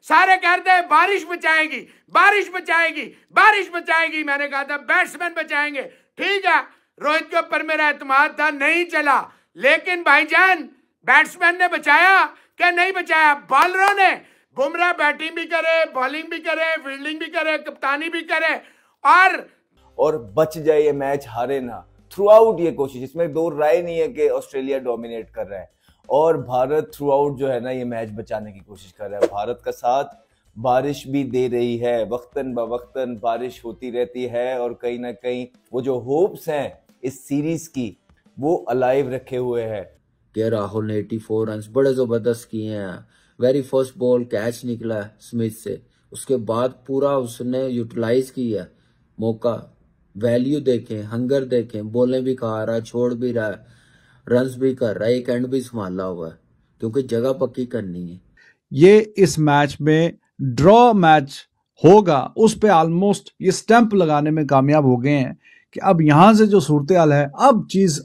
सारे कहते हैं बारिश बचाएगी, बारिश बचाएगी, बारिश बचाएगी। मैंने कहा था बैट्समैन बचाएंगे। ठीक है, रोहित के ऊपर मेरा एतमाद था, नहीं चला। लेकिन भाईजान बैट्समैन ने बचाया क्या नहीं बचाया? बॉलरों ने। बुमराह बैटिंग भी करे, बॉलिंग भी करे, फील्डिंग भी करे, कप्तानी भी करे और बच जाए ये मैच, हारे ना। थ्रू आउट ये कोशिश, इसमें दो राय नहीं है कि ऑस्ट्रेलिया डोमिनेट कर रहा है और भारत थ्रू आउट जो है ना ये मैच बचाने की कोशिश कर रहा है। भारत का साथ बारिश भी दे रही है, वक्तन बवक्तन बारिश होती रहती है और कहीं ना कहीं वो जो होप्स हैं इस सीरीज की वो अलाइव रखे हुए हैं। के राहुल ने 84 रन बड़े जबरदस्त किए हैं। वेरी फर्स्ट बॉल कैच निकला स्मिथ से, उसके बाद पूरा उसने यूटिलाइज किया मौका। वैल्यू देखें, हंगर देखें, बॉलें भी खा रहा है, छोड़ भी रहा है, रन्स भी कर रहा है, एक एंड भी संभाला हुआ है क्योंकि जगह पक्की करनी है। ये इस मैच में ड्रॉ मैच होगा उस पे ऑलमोस्ट ये स्टैंप लगाने में कामयाब हो गए हैं कि अब यहां से जो सूरत हाल है, अब चीज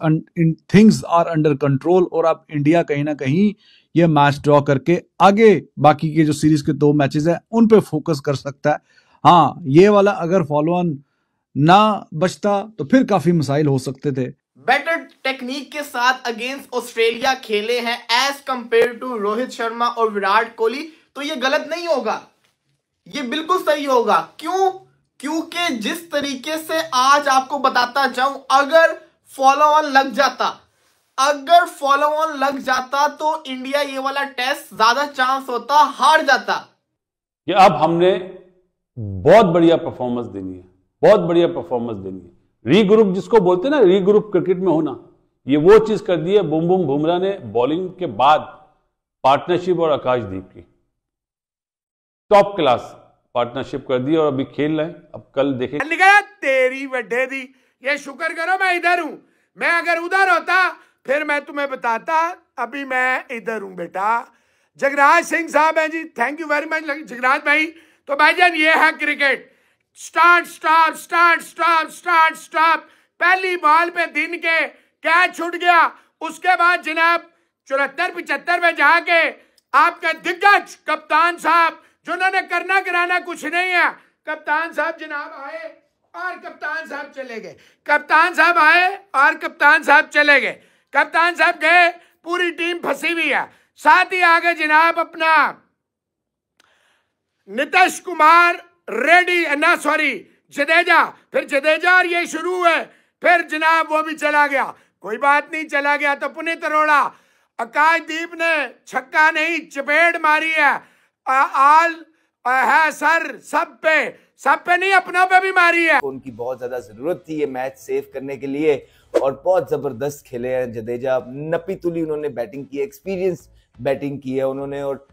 थिंग्स आर अंडर कंट्रोल और अब इंडिया कहीं ना कहीं ये मैच ड्रॉ करके आगे बाकी के जो सीरीज के 2 मैचेस हैं उन पे फोकस कर सकता है। हाँ, ये वाला अगर फॉलो ऑन ना बचता तो फिर काफी मसाइल हो सकते थे। बेटर टेक्निक के साथ अगेंस्ट ऑस्ट्रेलिया खेले हैं as compared to Rohit Sharma और विराट कोहली, तो ये गलत नहीं होगा, ये बिल्कुल सही होगा। क्यों? क्योंकि जिस तरीके से आज आपको बताता जाऊं, अगर फॉलो ऑन लग जाता तो इंडिया ये वाला टेस्ट ज्यादा चांस होता हार जाता। कि अब हमने बहुत बढ़िया परफॉर्मेंस देनी है, बहुत बढ़िया परफॉर्मेंस देनी है। रीग्रुप जिसको बोलते हैं ना, रीग्रुप क्रिकेट में होना, ये वो चीज कर दी है बुम बुम बुमराह ने बॉलिंग के बाद पार्टनरशिप और आकाशदीप की टॉप क्लास पार्टनरशिप कर दी और अभी खेल रहे हैं। अब कल देखेंगे। तेरी वड्डे दी, ये शुक्र करो मैं इधर हूं। मैं अगर उधर होता फिर मैं तुम्हें बताता, अभी मैं इधर हूं बेटा। जगराज सिंह साहब हैं जी, thank you very much Jagraj भाई। तो भाईजान ये है cricket, start stop start stop start stop. पहली बॉल पे दिन के कैच छूट गया, उसके बाद जनाब 74-75 में जाके आपका दिग्गज कप्तान साहब जिन्होंने करना कराना कुछ नहीं है, कप्तान साहब जनाब आए और कप्तान साहब चले गए, कप्तान साहब आए और कप्तान साहब चले गए, कप्तान साहब गए, पूरी टीम फंसी हुई है। साथ ही आगे जनाब अपना नीतीश कुमार रेड्डी ना सॉरी जडेजा, फिर जडेजा और ये शुरू हुए, फिर जनाब वो भी चला गया। कोई बात नहीं, चला गया तो पुनीत अरोड़ा। आकाशदीप ने छक्का नहीं चपेट मारी है, आल है सर सब पे नहीं अपनों पे भी मारी है। उनकी बहुत ज्यादा जरूरत थी ये मैच सेव करने के लिए और बहुत जबरदस्त खेले हैं जडेजा। नपी तुली उन्होंने बैटिंग की, एक्सपीरियंस बैटिंग की है उन्होंने और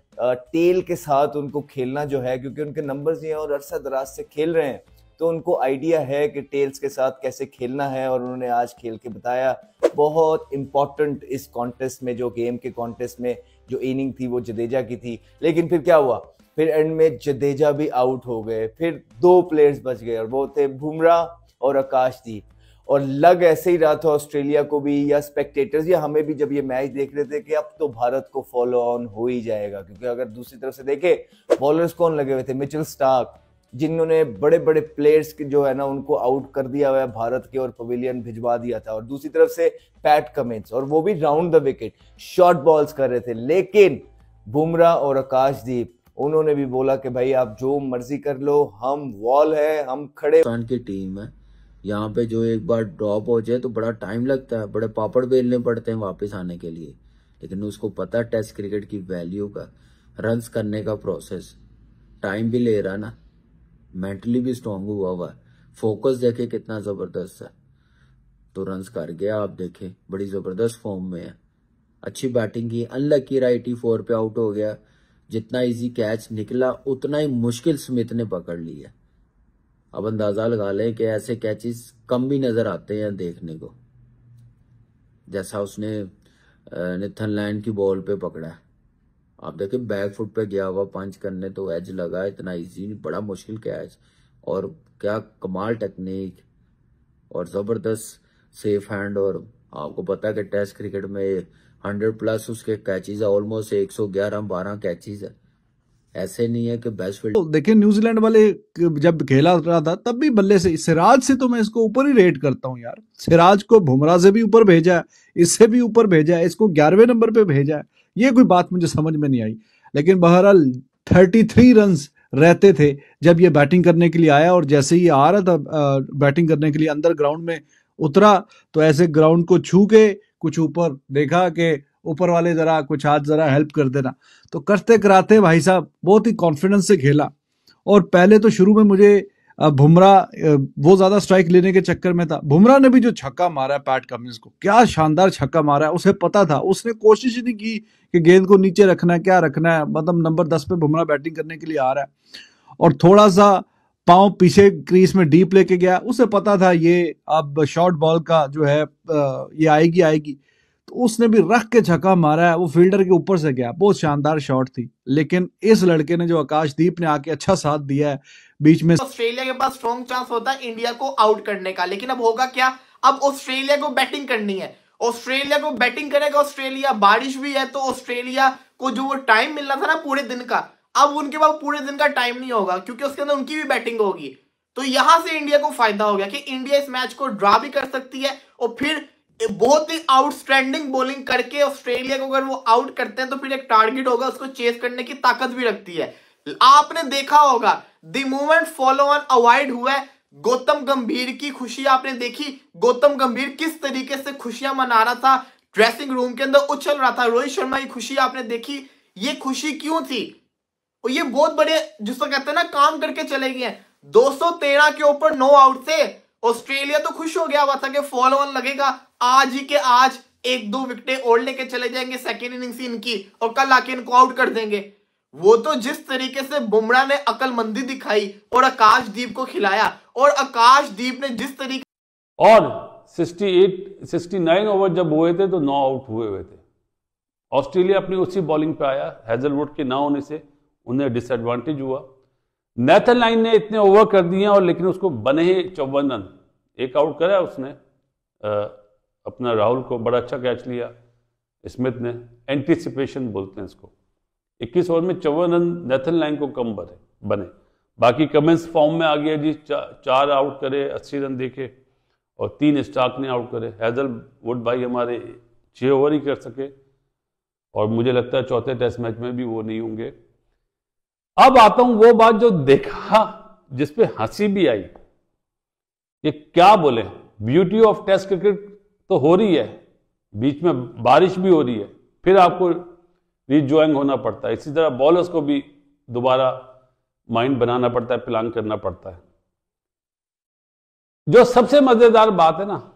टेल के साथ उनको खेलना जो है, क्योंकि उनके नंबर्स हैं और अरसा दराज से खेल रहे हैं तो उनको आइडिया है कि टेल्स के साथ कैसे खेलना है और उन्होंने आज खेल के बताया। बहुत इंपॉर्टेंट इस कॉन्टेस्ट में, जो गेम के कॉन्टेस्ट में जो इनिंग थी वो जडेजा की थी। लेकिन फिर क्या हुआ, फिर एंड में जडेजा भी आउट हो गए, फिर 2 प्लेयर्स बच गए और वो थे बुमराह और आकाशदीप। और लग ऐसे ही रहा था ऑस्ट्रेलिया को भी या स्पेक्टेटर्स या हमें भी जब ये मैच देख रहे थे कि अब तो भारत को फॉलो ऑन हो ही जाएगा, क्योंकि अगर दूसरी तरफ से देखे बॉलर्स कौन लगे हुए थे, मिचेल स्टार्क जिन्होंने बड़े बड़े प्लेयर्स की जो है ना उनको आउट कर दिया हुआ है भारत के और पवेलियन भिजवा दिया था, और दूसरी तरफ से पैट कमिंस और वो भी round the wicket short balls कर रहे थे। लेकिन बुमराह और आकाशदीप उन्होंने भी बोला कि भाई आप जो मर्जी कर लो, हम वॉल है, हम खड़े। की टीम है यहाँ पे, जो एक बार ड्रॉप हो जाए तो बड़ा टाइम लगता है, बड़े पापड़ बेलने पड़ते हैं वापस आने के लिए, लेकिन उसको पता है टेस्ट क्रिकेट की वैल्यू का, रन्स करने का प्रोसेस टाइम भी ले रहा ना, मेंटली भी स्ट्रांग हुआ है, फोकस देखे कितना जबरदस्त है, तो रन्स कर गया। आप देखे बड़ी जबरदस्त फॉर्म में है, अच्छी बैटिंग की। अनलकी राइट 84 पे आउट हो गया, जितना इजी कैच निकला उतना ही मुश्किल स्मिथ ने पकड़ लिया। अब अंदाजा लगा लें कि ऐसे कैचेस कम भी नजर आते हैं देखने को, जैसा उसने निथन लैंड की बॉल पे पकड़ा। आप देखिए बैक फुट पे गया हुआ पंच करने, तो एज लगा, इतना इजी नहीं, बड़ा मुश्किल कैच और क्या कमाल टेक्निक और जबरदस्त सेफ हैंड। और आपको पता है कि टेस्ट क्रिकेट में 100+ उसके कैचेज है, ऑलमोस्ट 111-12 कैचेज है, ऐसे नहीं है कि बेस्ट फील्ड। तो देखिए न्यूजीलैंड वाले जब खेला रहा था तब भी बल्ले से सिराज से तो मैं इसको ऊपर ही रेट करता हूं यार। सिराज को बुमराह से भी ऊपर भेजा है, इससे भी ऊपर भेजा है, इसको 11वें नंबर पे भेजा है। ये कोई बात मुझे समझ में नहीं आई। लेकिन बहरहाल 33 रन रहते थे जब ये बैटिंग करने के लिए आया, और जैसे ही आ रहा था बैटिंग करने के लिए अंदर ग्राउंड में उतरा तो ऐसे ग्राउंड को छू के कुछ ऊपर देखा कि ऊपर वाले जरा कुछ हाथ जरा हेल्प कर देना। तो करते कराते भाई साहब बहुत ही कॉन्फिडेंस से खेला। और पहले तो शुरू में मुझे बुमराह वो ज्यादा स्ट्राइक लेने के चक्कर में था। बुमराह ने भी जो छक्का मारा है पैट कमिंस को, क्या शानदार छक्का मारा है। उसे पता था, उसने कोशिश ही नहीं की कि गेंद को नीचे रखना है, क्या रखना है। मतलब नंबर 10 पे बुमराह बैटिंग करने के लिए आ रहा है और थोड़ा सा पांव पीछे क्रीज में डीप लेके गया। उसे पता था ये अब शॉर्ट बॉल का जो है ये आएगी, तो उसने भी रख के छक्का मारा है। वो फील्डर के ऊपर से गया, बहुत शानदार शॉट थी। लेकिन इस लड़के ने जो आकाशदीप ने आके अच्छा साथ दिया है बीच में। ऑस्ट्रेलिया के पास स्ट्रॉन्ग चांस होता है इंडिया को आउट करने का, लेकिन अब होगा क्या, अब ऑस्ट्रेलिया को बैटिंग करनी है। ऑस्ट्रेलिया को बैटिंग करेगा ऑस्ट्रेलिया, बारिश भी है तो ऑस्ट्रेलिया को जो वो टाइम मिलना था ना पूरे दिन का, अब उनके पास पूरे दिन का टाइम नहीं होगा क्योंकि उसके अंदर उनकी भी बैटिंग होगी। तो यहां से इंडिया को फायदा हो गया कि इंडिया इस मैच को ड्रॉ भी कर सकती है और फिर बहुत ही आउटस्टैंडिंग बॉलिंग करके ऑस्ट्रेलिया को अगर वो आउट करते हैं तो फिर एक टारगेट होगा, उसको चेस करने की ताकत भी रखती है। आपने देखा होगा the moment follow on avoid हुआ है, गौतम गंभीर की खुशी आपने देखी। गौतम गंभीर किस तरीके से खुशियां मना रहा था, ड्रेसिंग रूम के अंदर उछल रहा था। रोहित शर्मा की खुशी आपने देखी, ये खुशी क्यों थी? और ये बहुत बड़े जिसको कहते हैं ना काम करके चले गए हैं। 213 के ऊपर 9 आउट थे, ऑस्ट्रेलिया तो खुश हो गया हुआ था कि फॉलो ऑन लगेगा, आज ही के आज 1-2 विकेटें और लेके चले जाएंगे सेकेंड इनिंग्स इनकी और कल आके इनको आउट कर देंगे। वो तो जिस तरीके से बुमराह ने अकलमंदी दिखाई और आकाशदीप को खिलाया, और आकाशदीप ने जिस तरीके और 69 ओवर जब हुए थे तो 9 आउट हुए थे। ऑस्ट्रेलिया अपनी उसी बॉलिंग पे आया, हेजलवुड के ना होने से उन्हें डिसएडवांटेज हुआ। नेथन लाइन ने इतने ओवर कर दिए और लेकिन उसको बने ही 54 रन, एक आउट करा उसने अपना राहुल को, बड़ा अच्छा कैच लिया स्मिथ ने, एंटीसिपेशन बोलते हैं इसको। 21 ओवर में 54 रन नेथन लाइन को कम बने। बाकी कमेंस फॉर्म में आ गया जी, 4 आउट करे, 80 रन देखे और 3 स्टार्क ने आउट करे। हेजलवुड भाई हमारे 6 ओवर ही कर सके और मुझे लगता है चौथे टेस्ट मैच में भी वो नहीं होंगे। अब आता हूं वो बात जो देखा जिसपे हंसी भी आई, ये क्या बोले, ब्यूटी ऑफ टेस्ट क्रिकेट तो हो रही है, बीच में बारिश भी हो रही है, फिर आपको रिज्वाइंग होना पड़ता है। इसी तरह बॉलर्स को भी दोबारा माइंड बनाना पड़ता है, प्लान करना पड़ता है। जो सबसे मजेदार बात है ना,